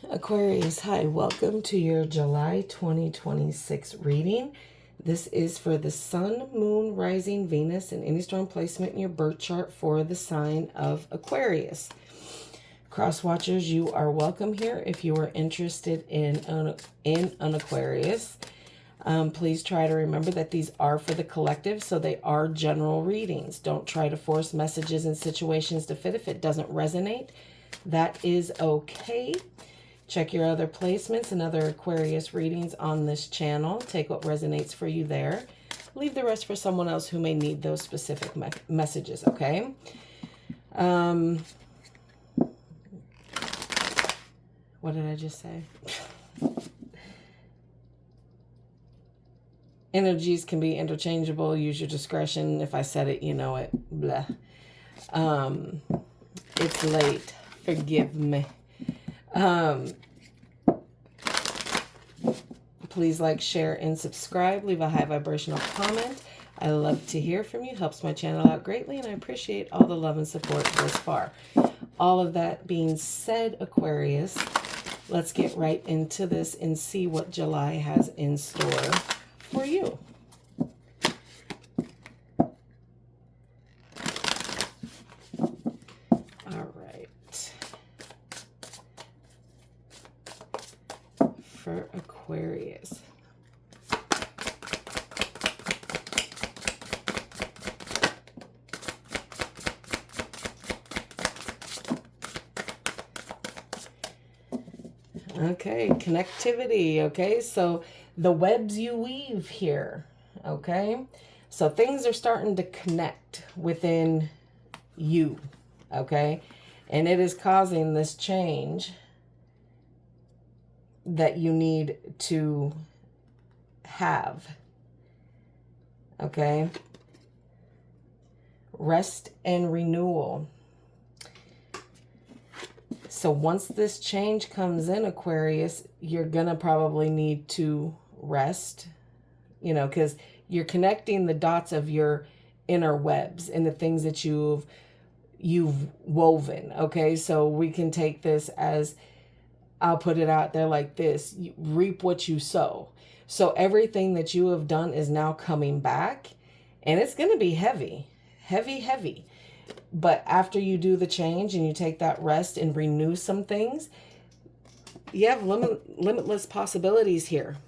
Aquarius, hi, welcome to your July 2026 reading. This is for the Sun, Moon, Rising, Venus, and any storm placement in your birth chart for the sign of Aquarius. Crosswatchers, you are welcome here if you are interested in an Aquarius. Please try to remember that these are for the collective, so they are general readings. Don't try to force messages and situations to fit if it doesn't resonate. That is okay. Check your other placements and other Aquarius readings on this channel. Take what resonates for you there. Leave the rest for someone else who may need those specific messages, okay? What did I just say? Energies can be interchangeable. Use your discretion. If I said it, you know it. Blah. It's late. Forgive me. Please like, share, and subscribe. Leave a high vibrational comment. I love to hear from you. Helps my channel out greatly, and I appreciate all the love and support thus far. All of that being said, Aquarius, let's get right into this and see what July has in store for you. For Aquarius. Okay, connectivity, okay? So the webs you weave here, okay? So things are starting to connect within you, okay? And it is causing this change that you need to have, okay? Rest and renewal. So once this change comes in, Aquarius, you're gonna probably need to rest, you know, because you're connecting the dots of your inner webs and the things that you've woven, okay? So we can take this as, I'll put it out there like this: you reap what you sow. So everything that you have done is now coming back, and it's going to be heavy, heavy, heavy. But after you do the change and you take that rest and renew some things, you have limitless possibilities here.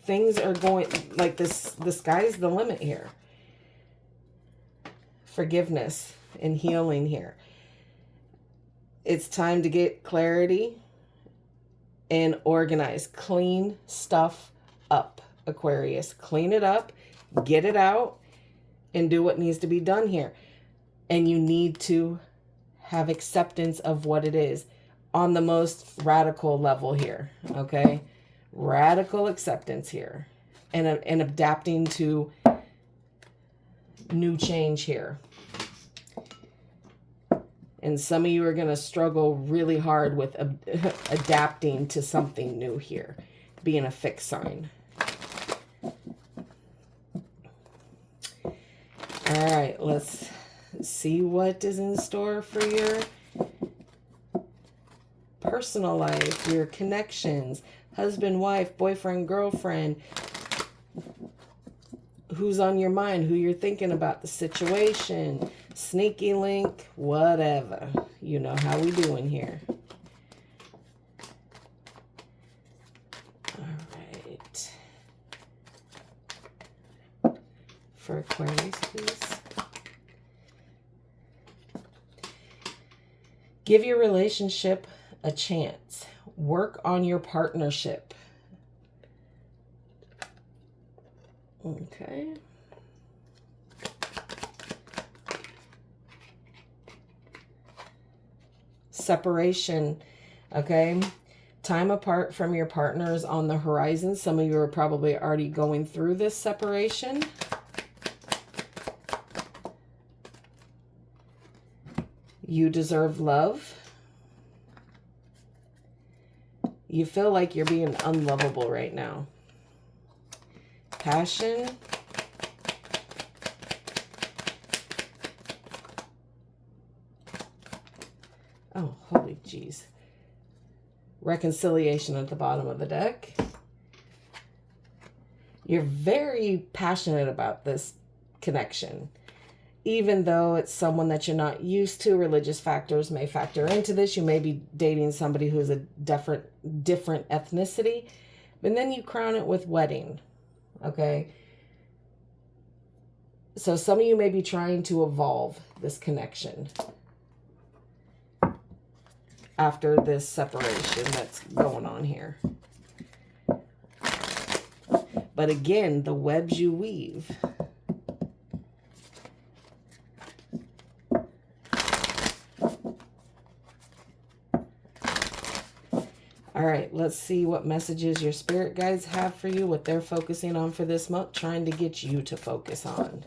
Things are going like this. The sky's the limit here. Forgiveness and healing here. It's time to get clarity and organize. Clean stuff up, Aquarius. Clean it up, get it out, and do what needs to be done here. And you need to have acceptance of what it is on the most radical level here, okay? Radical acceptance here, and adapting to new change here. And some of you are going to struggle really hard with adapting to something new here, being a fixed sign. All right, let's see what is in store for your personal life, your connections, husband, wife, boyfriend, girlfriend, who's on your mind, who you're thinking about, the situation, sneaky link, whatever. You know how we doing here. All right. For Aquarius, please. Give your relationship a chance. Work on your partnership. Okay. Separation, okay? Time apart from your partner is on the horizon. Some of you are probably already going through this separation. You deserve love. You feel like you're being unlovable right now. Passion. Oh, holy jeez. reconciliation at the bottom of the deck. You're very passionate about this connection. Even though it's someone that you're not used to, religious factors may factor into this. You may be dating somebody who's a different ethnicity. And then you crown it with wedding. Okay? So some of you may be trying to evolve this connection after this separation that's going on here. But again, the webs you weave. All right, let's see what messages your spirit guides have for you, what they're focusing on for this month, trying to get you to focus on.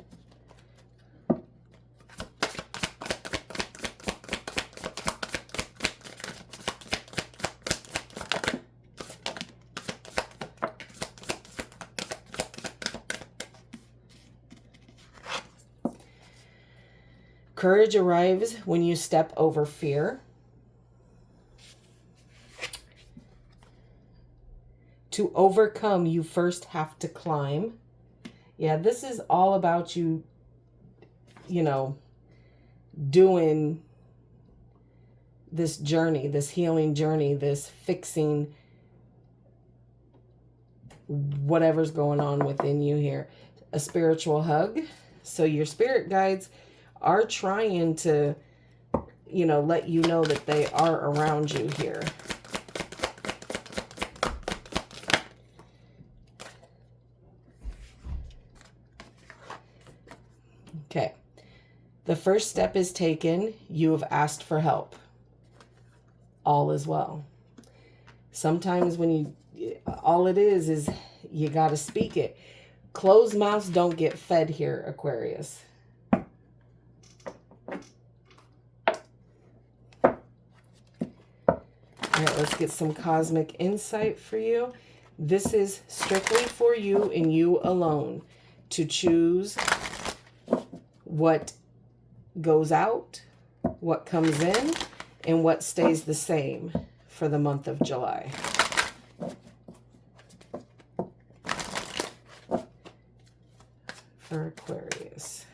Courage arrives when you step over fear. To overcome, you first have to climb. Yeah, this is all about you, you know, doing this journey, this healing journey, this fixing whatever's going on within you here. A spiritual hug. So your spirit guides are trying to, you know, let you know that they are around you here. Okay, the first step is taken. You have asked for help. All is well. Sometimes when all it is you got to speak it. Closed mouths don't get fed here, Aquarius. All right, let's get some cosmic insight for you. This is strictly for you and you alone to choose what goes out, what comes in, and what stays the same for the month of July. For Aquarius.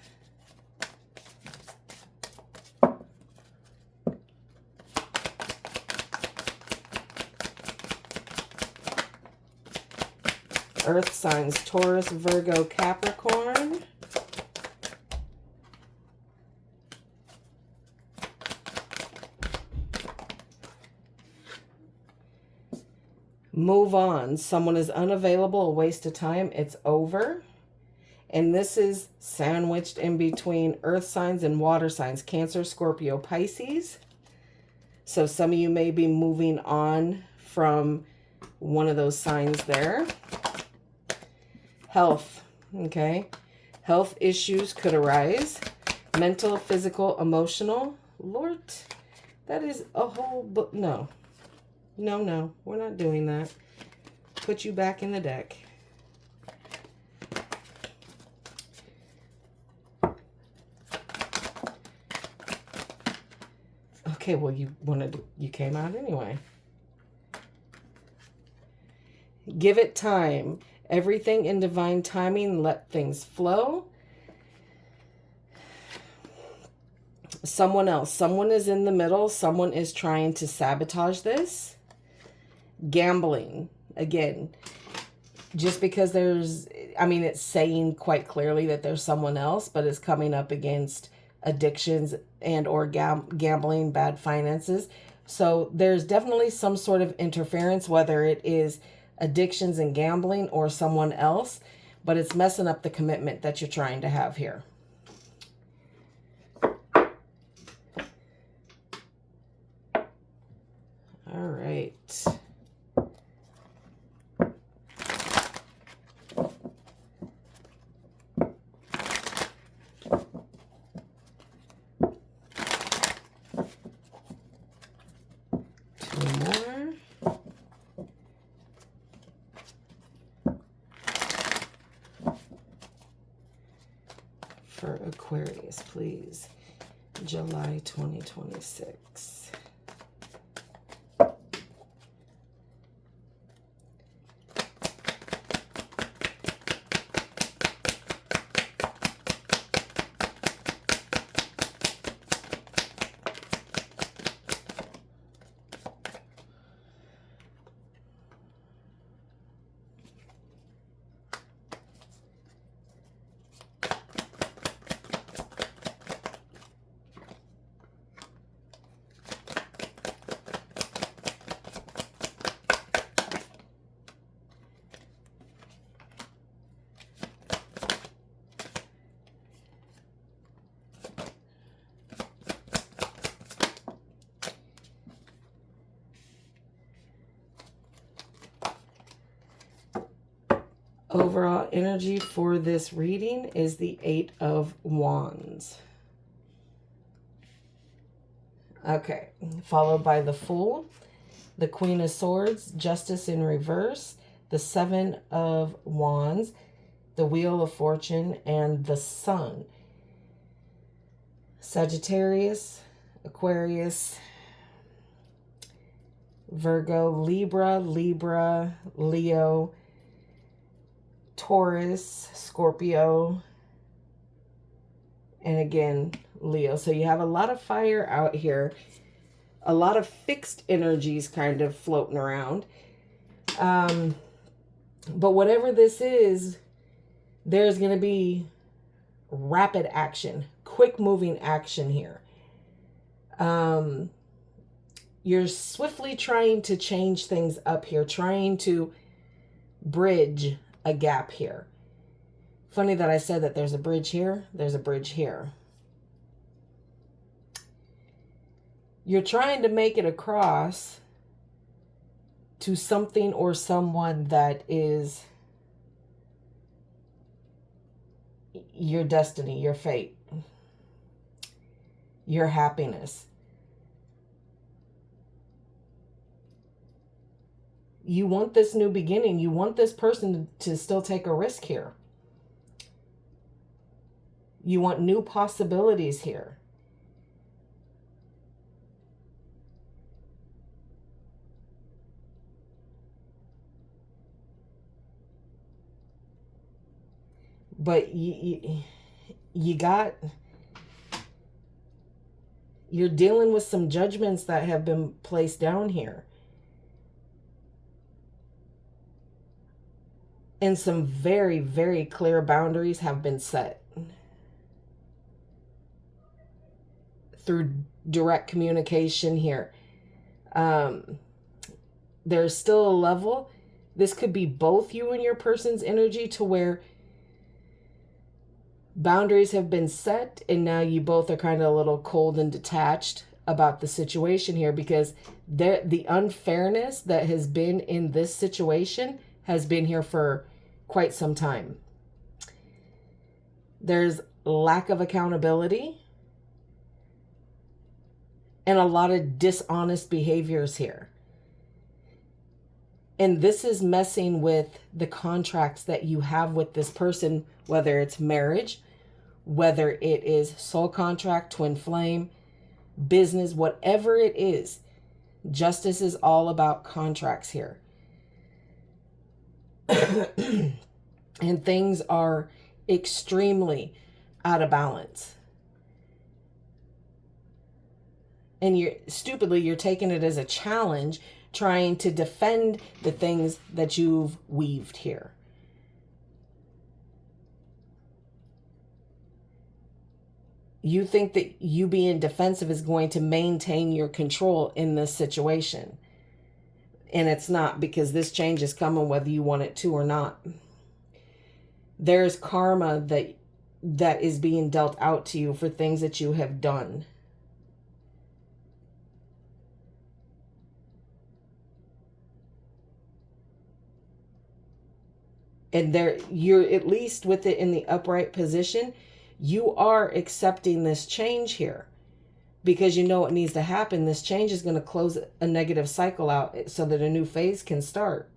Earth signs, Taurus, Virgo, Capricorn. Move on. Someone is unavailable, a waste of time. It's over. And this is sandwiched in between earth signs and water signs, Cancer, Scorpio, Pisces. So some of you may be moving on from one of those signs there. Health, okay? Health issues could arise. Mental, physical, emotional. Lord, that is a whole book. No. No, we're not doing that. Put you back in the deck. Okay, well, you came out anyway. Give it time. Everything in divine timing, let things flow. Someone else, someone is in the middle. Someone is trying to sabotage this. Gambling, again, just because it's saying quite clearly that there's someone else, but it's coming up against addictions and or gambling, bad finances. So there's definitely some sort of interference, whether it is addictions and gambling or someone else, but it's messing up the commitment that you're trying to have here. All right. For Aquarius, please. July 2026. Overall energy for this reading is the 8 of Wands. Okay, followed by the Fool, the Queen of Swords, Justice in reverse, the 7 of Wands, the Wheel of Fortune, and the Sun. Sagittarius, Aquarius, Virgo, Libra, Leo, Taurus, Scorpio, and again, Leo. So you have a lot of fire out here, a lot of fixed energies kind of floating around. But whatever this is, there's going to be rapid action, quick moving action here. You're swiftly trying to change things up here, trying to bridge a gap here. Funny that I said that there's a bridge here, there's a bridge here. You're trying to make it across to something or someone that is your destiny, your fate, your happiness. You want this new beginning. You want this person to still take a risk here. You want new possibilities here. But you're dealing with some judgments that have been placed down here. And some very, very clear boundaries have been set through direct communication here. There's still a level. This could be both you and your person's energy to where boundaries have been set and now you both are kind of a little cold and detached about the situation here, because the unfairness that has been in this situation has been here for quite some time. There's lack of accountability and a lot of dishonest behaviors here. And this is messing with the contracts that you have with this person, whether it's marriage, whether it is soul contract, twin flame, business, whatever it is. Justice is all about contracts here. And things are extremely out of balance. And you're taking it as a challenge, trying to defend the things that you've weaved here. You think that you being defensive is going to maintain your control in this situation. And it's not, because this change is coming whether you want it to or not. There's karma that is being dealt out to you for things that you have done. And you're at least with it in the upright position, you are accepting this change here. Because you know what needs to happen. This change is going to close a negative cycle out so that a new phase can start.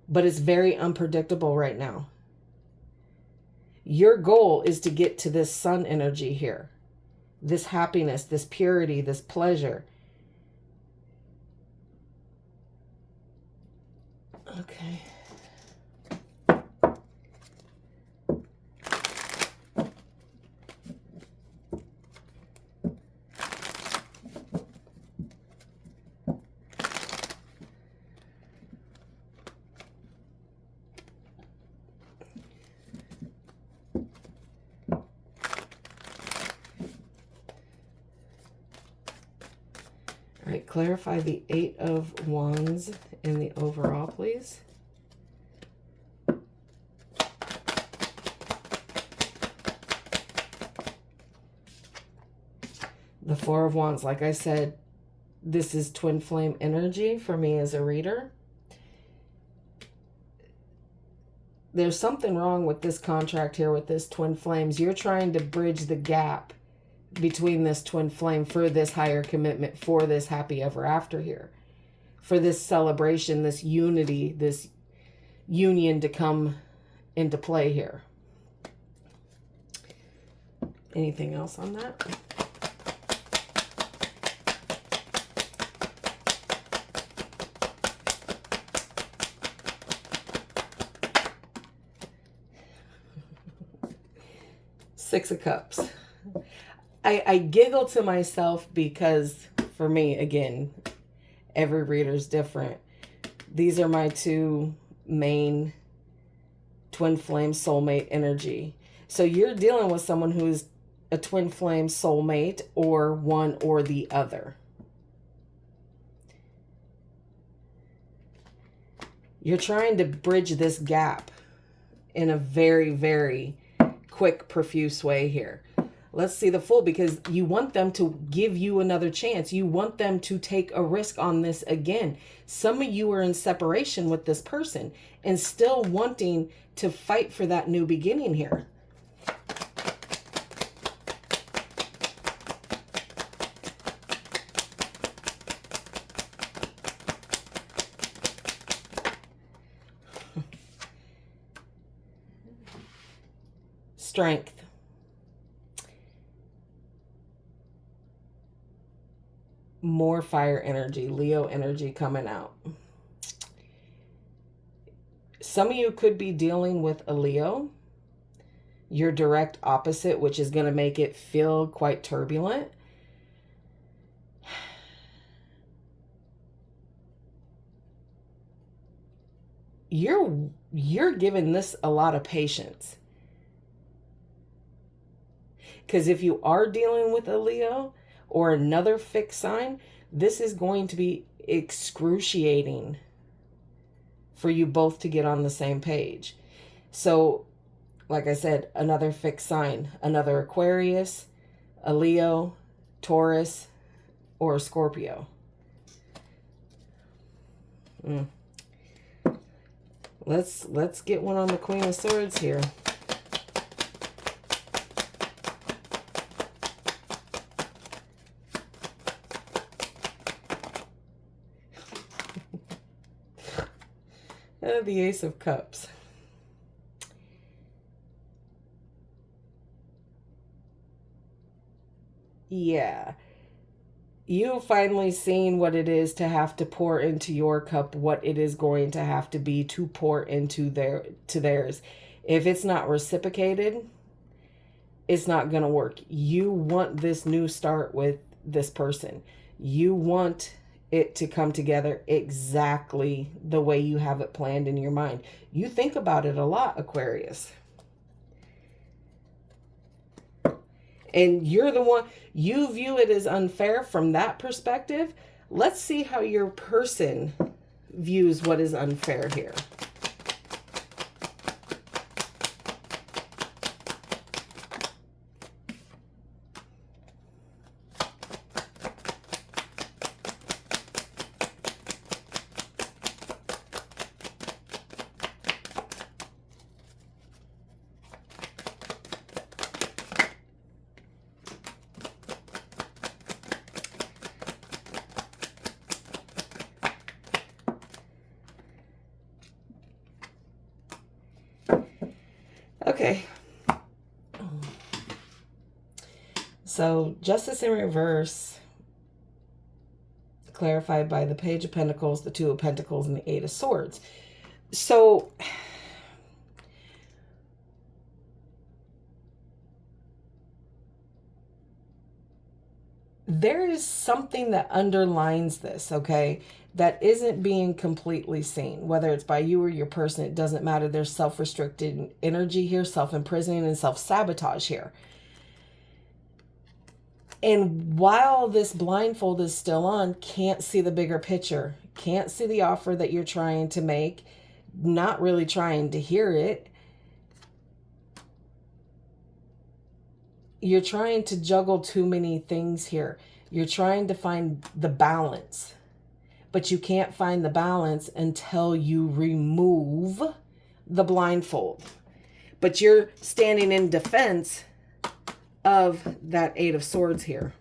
But it's very unpredictable right now. Your goal is to get to this sun energy here. This happiness, this purity, this pleasure. Okay. All right, clarify the 8 of Wands in the overall, please. The 4 of Wands, like I said, this is twin flame energy for me as a reader. there's something wrong with this contract here with this twin flames. You're trying to bridge the gap between this twin flame for this higher commitment, for this happy ever after here, for this celebration, this unity, this union to come into play here. Anything else on that? Six of Cups. I giggle to myself because for me, again, every reader's different. These are my two main twin flame soulmate energy. So you're dealing with someone who is a twin flame soulmate, or one or the other. You're trying to bridge this gap in a very, very quick, profuse way here. Let's see the Fool, because you want them to give you another chance. You want them to take a risk on this again. Some of you are in separation with this person and still wanting to fight for that new beginning here. Strength. More fire energy, Leo energy coming out. Some of you could be dealing with a Leo, your direct opposite, which is going to make it feel quite turbulent. You're giving this a lot of patience. Because if you are dealing with a Leo or another fixed sign, this is going to be excruciating for you both to get on the same page. So, like I said, another fixed sign, another Aquarius, a Leo, Taurus, or a Scorpio. Let's get one on the Queen of Swords here. The Ace of Cups. Yeah. You've finally seen what it is to have to pour into your cup, what it is going to have to be to pour into theirs. If it's not reciprocated, it's not going to work. You want this new start with this person. You want it to come together exactly the way you have it planned in your mind. You think about it a lot, Aquarius. And you're the one, you view it as unfair from that perspective. Let's see how your person views what is unfair here. Okay. So Justice in reverse, clarified by the Page of Pentacles, the Two of Pentacles, and the Eight of Swords. So there is something that underlines this, okay, that isn't being completely seen, whether it's by you or your person. It doesn't matter. There's self-restricted energy here, self-imprisoning, and self-sabotage here. And while this blindfold is still on, can't see the bigger picture, can't see the offer that you're trying to make, not really trying to hear it. You're trying to juggle too many things here. You're trying to find the balance, but you can't find the balance until you remove the blindfold. But you're standing in defense of that Eight of Swords here.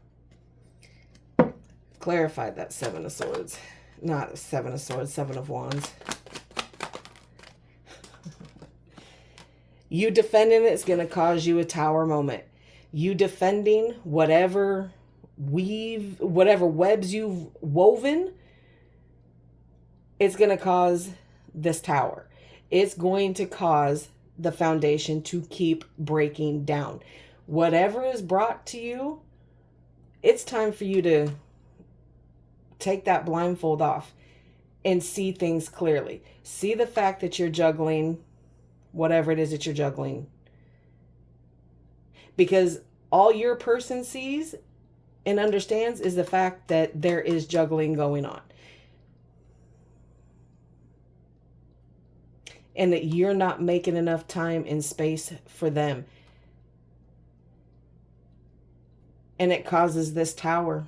Clarify that Seven of Swords. Not Seven of Swords, Seven of Wands. You defending it's going to cause you a tower moment. You defending whatever webs you've woven, it's going to cause this tower. It's going to cause the foundation to keep breaking down. Whatever is brought to you, it's time for you to take that blindfold off and see things clearly. See the fact that you're juggling whatever it is that you're juggling. Because all your person sees and understands is the fact that there is juggling going on. And that you're not making enough time and space for them. And it causes this tower.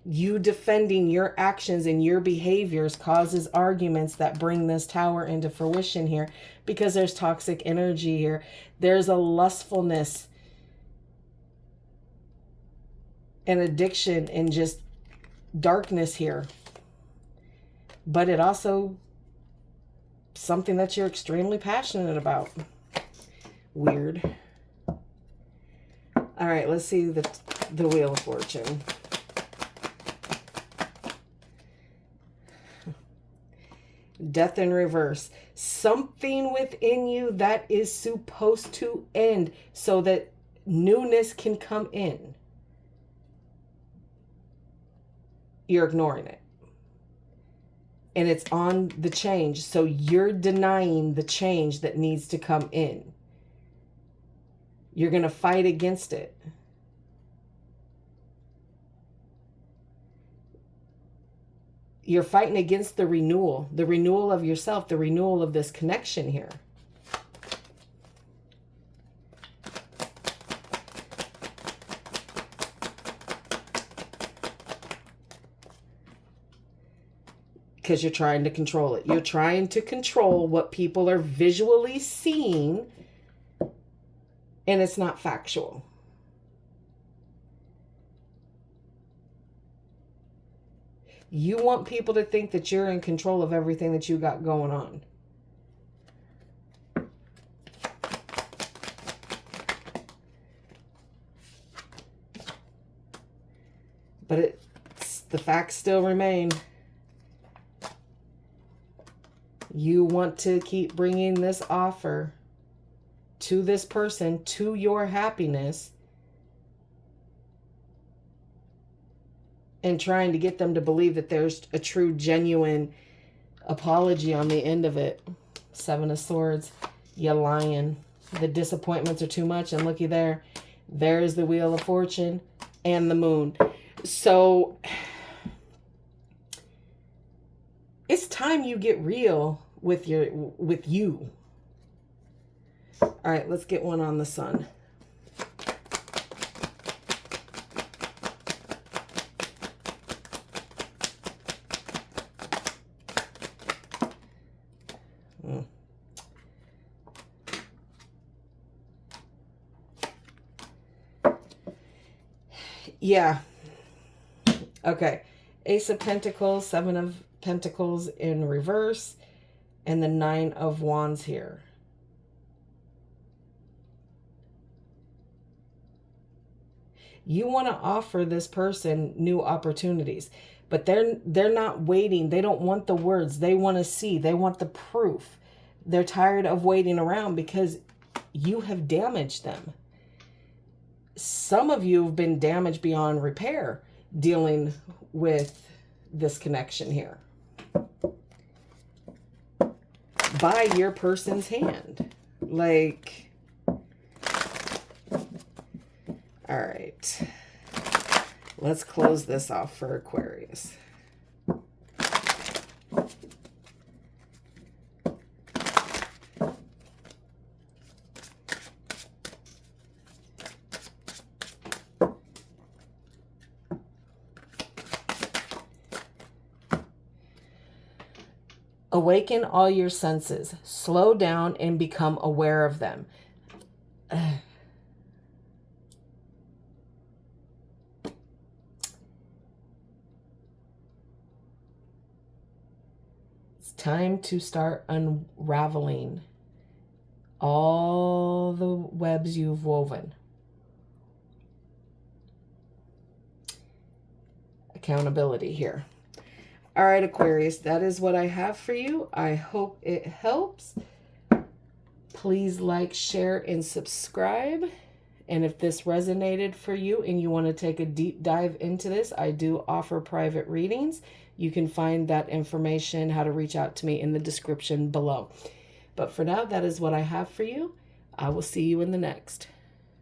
You defending your actions and your behaviors causes arguments that bring this tower into fruition here, because there's toxic energy here. There's a lustfulness and addiction and just darkness here. But it also something that you're extremely passionate about. Weird. All right, let's see the Wheel of Fortune. Death in reverse. Something within you that is supposed to end so that newness can come in. You're ignoring it. And it's on the change. So you're denying the change that needs to come in. You're going to fight against it. You're fighting against the renewal of yourself, the renewal of this connection here. Because you're trying to control it. You're trying to control what people are visually seeing, and it's not factual. You want people to think that you're in control of everything that you got going on. But the facts still remain. You want to keep bringing this offer to this person, to your happiness, and trying to get them to believe that there's a true, genuine apology on the end of it. Seven of Swords. You lying. The disappointments are too much. And looky there. There's the Wheel of Fortune and the Moon. So it's time you get real with you. All right, let's get one on the Sun. Yeah. Okay. Ace of Pentacles, Seven of Pentacles in reverse, and the Nine of Wands here. You want to offer this person new opportunities, but they're not waiting. They don't want the words. They want to see. They want the proof. They're tired of waiting around because you have damaged them. Some of you have been damaged beyond repair dealing with this connection here by your person's hand. Like, all right, let's close this off for Aquarius. Awaken all your senses. Slow down and become aware of them. It's time to start unraveling all the webs you've woven. Accountability here. All right, Aquarius, that is what I have for you. I hope it helps. Please like, share, and subscribe. And if this resonated for you and you want to take a deep dive into this, I do offer private readings. You can find that information, how to reach out to me, in the description below. But for now, that is what I have for you. I will see you in the next.